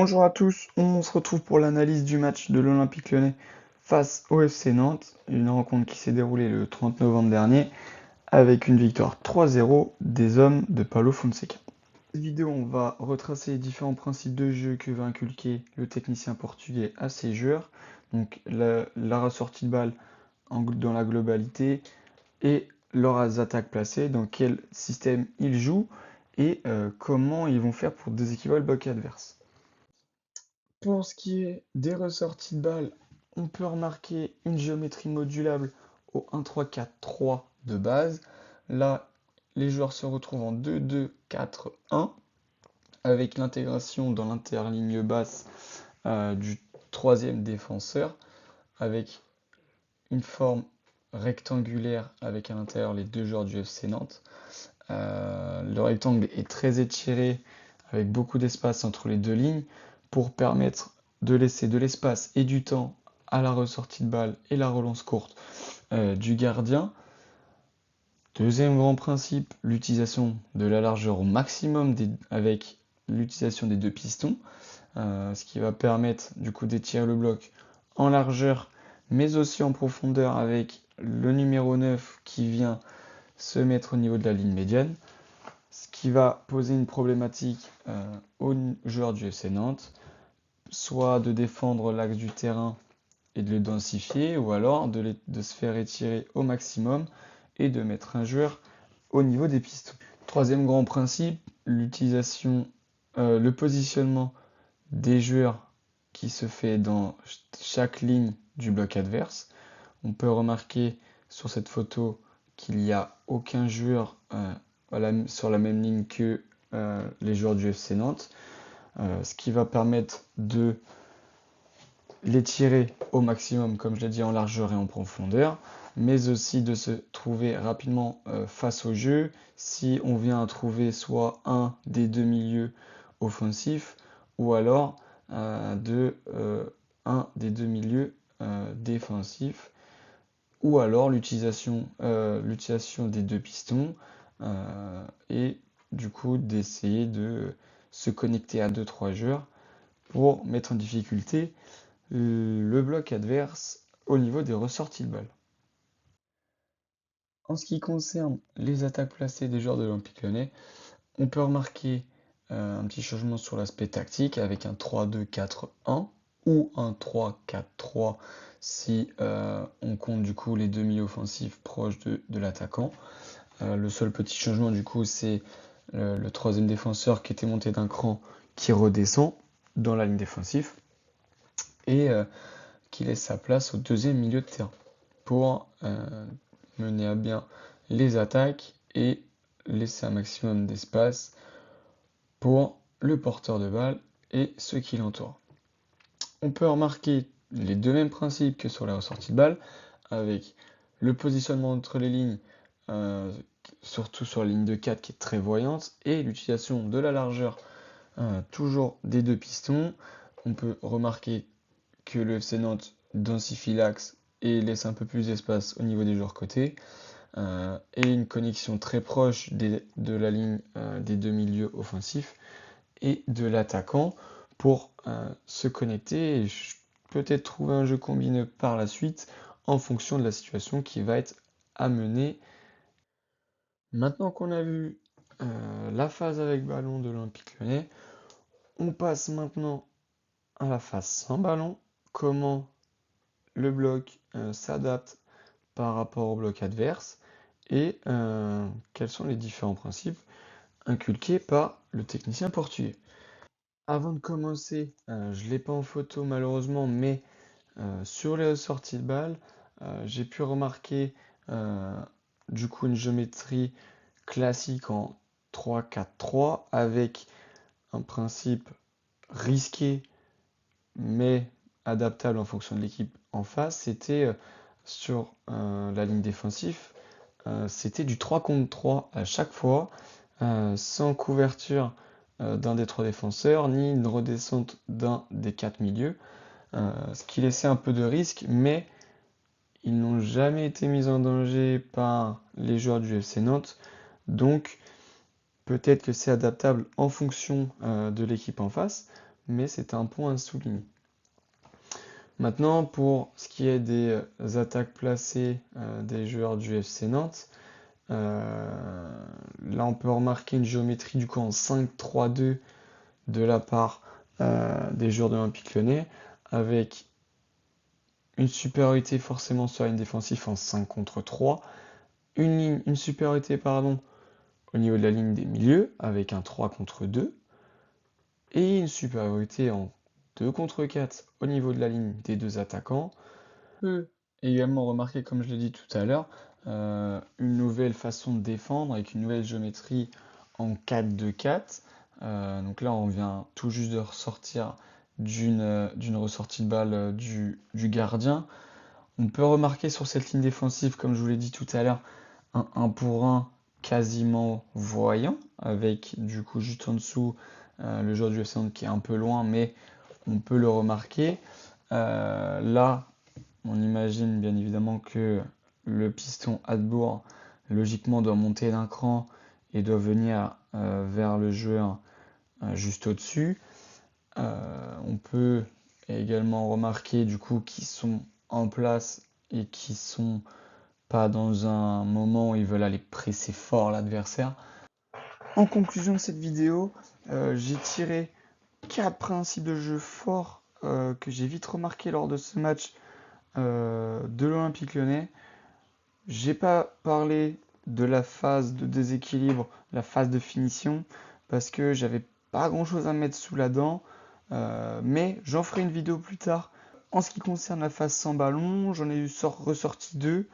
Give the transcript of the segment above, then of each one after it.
Bonjour à tous, on se retrouve pour l'analyse du match de l'Olympique Lyonnais face au FC Nantes, une rencontre qui s'est déroulée le 30 novembre dernier avec une victoire 3-0 des hommes de Paulo Fonseca. Dans cette vidéo, on va retracer les différents principes de jeu que va inculquer le technicien portugais à ses joueurs, donc la ressortie de balle dans la globalité et leurs attaques placées, dans quel système ils jouent et comment ils vont faire pour déséquilibrer le bloc adverse. Pour ce qui est des ressorties de balles, on peut remarquer une géométrie modulable au 1-3-4-3 de base. Là, les joueurs se retrouvent en 2-2-4-1 avec l'intégration dans l'interligne basse du troisième défenseur avec une forme rectangulaire avec à l'intérieur les deux joueurs du FC Nantes. Le rectangle est très étiré avec beaucoup d'espace entre les deux lignes pour permettre de laisser de l'espace et du temps à la ressortie de balle et la relance courte du gardien. Deuxième grand principe, l'utilisation de la largeur au maximum avec l'utilisation des deux pistons, ce qui va permettre du coup d'étirer le bloc en largeur mais aussi en profondeur avec le numéro 9 qui vient se mettre au niveau de la ligne médiane, ce qui va poser une problématique aux joueurs du FC Nantes, soit de défendre l'axe du terrain et de le densifier, ou alors de se faire étirer au maximum et de mettre un joueur au niveau des pistons. Troisième grand principe, le positionnement des joueurs qui se fait dans chaque ligne du bloc adverse. On peut remarquer sur cette photo qu'il n'y a aucun joueur sur la même ligne que les joueurs du FC Nantes, ce qui va permettre de les tirer au maximum, comme je l'ai dit, en largeur et en profondeur, mais aussi de se trouver rapidement face au jeu si on vient à trouver soit un des deux milieux offensifs ou alors un des deux milieux défensifs, ou alors l'utilisation des deux pistons et du coup d'essayer de se connecter à 2-3 joueurs pour mettre en difficulté le bloc adverse au niveau des ressorties de balles. En ce qui concerne les attaques placées des joueurs de l'Olympique Lyonnais, on peut remarquer un petit changement sur l'aspect tactique avec un 3-2-4-1 ou un 3-4-3 si on compte du coup les deux milieux offensifs proches de l'attaquant. Le seul petit changement du coup c'est le troisième défenseur qui était monté d'un cran qui redescend dans la ligne défensive et qui laisse sa place au deuxième milieu de terrain pour mener à bien les attaques et laisser un maximum d'espace pour le porteur de balle et ceux qui l'entourent. On peut remarquer les deux mêmes principes que sur la ressortie de balle, avec le positionnement entre les lignes, surtout sur la ligne de 4 qui est très voyante, et l'utilisation de la largeur, toujours des deux pistons. On peut remarquer que le FC Nantes densifie l'axe et laisse un peu plus d'espace au niveau des joueurs côtés, et une connexion très proche de la ligne des deux milieux offensifs et de l'attaquant pour se connecter et peut-être trouver un jeu combiné par la suite en fonction de la situation qui va être amenée. Maintenant qu'on a vu la phase avec ballon de l'Olympique Lyonnais, on passe maintenant à la phase sans ballon. Comment le bloc s'adapte par rapport au bloc adverse et quels sont les différents principes inculqués par le technicien portugais. Avant de commencer, je ne l'ai pas en photo malheureusement, mais sur les sorties de balles, j'ai pu remarquer du coup une géométrie classique en 3-4-3 avec un principe risqué mais adaptable en fonction de l'équipe en face. C'était sur la ligne défensive, c'était du 3 contre 3 à chaque fois, sans couverture d'un des trois défenseurs, ni une redescente d'un des quatre milieux, ce qui laissait un peu de risque, mais ils n'ont jamais été mis en danger par les joueurs du FC Nantes, donc peut-être que c'est adaptable en fonction de l'équipe en face, mais c'est un point à souligner. Maintenant, pour ce qui est des attaques placées des joueurs du FC Nantes, là on peut remarquer une géométrie du coup en 5-3-2 de la part des joueurs de l'Olympique Lyonnais, avec une supériorité forcément sur la ligne défensive en 5 contre 3, une supériorité au niveau de la ligne des milieux avec un 3 contre 2, et une supériorité en 2 contre 4 au niveau de la ligne des deux attaquants. Peut également remarquer, comme je l'ai dit tout à l'heure, une nouvelle façon de défendre avec une nouvelle géométrie en 4-2-4. Donc là, on vient tout juste de ressortir d'une ressortie de balle du gardien. On peut remarquer sur cette ligne défensive, comme je vous l'ai dit tout à l'heure, un 1 pour 1 quasiment voyant, avec du coup juste en dessous le joueur du FC Nantes qui est un peu loin, mais on peut le remarquer. Là, on imagine bien évidemment que le piston Hadbourg, logiquement, doit monter d'un cran et doit venir vers le joueur juste au-dessus. On peut également remarquer du coup qu'ils sont en place et qui sont pas dans un moment où ils veulent aller presser fort l'adversaire. En conclusion de cette vidéo, j'ai tiré 4 principes de jeu forts que j'ai vite remarqué lors de ce match de l'Olympique Lyonnais. J'ai pas parlé de la phase de déséquilibre, la phase de finition, parce que j'avais pas grand chose à mettre sous la dent, mais j'en ferai une vidéo plus tard. En ce qui concerne la phase sans ballon, j'en ai ressorti deux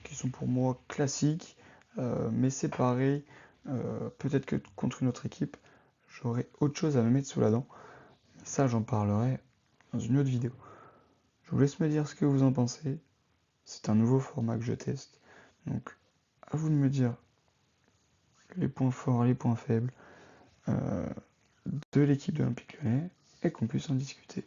qui sont pour moi classiques, mais c'est pareil. Peut-être que contre une autre équipe, j'aurai autre chose à me mettre sous la dent. Ça, j'en parlerai dans une autre vidéo. Je vous laisse me dire ce que vous en pensez. C'est un nouveau format que je teste. Donc, à vous de me dire les points forts, les points faibles de l'équipe de l'Olympique Lyonnais et qu'on puisse en discuter.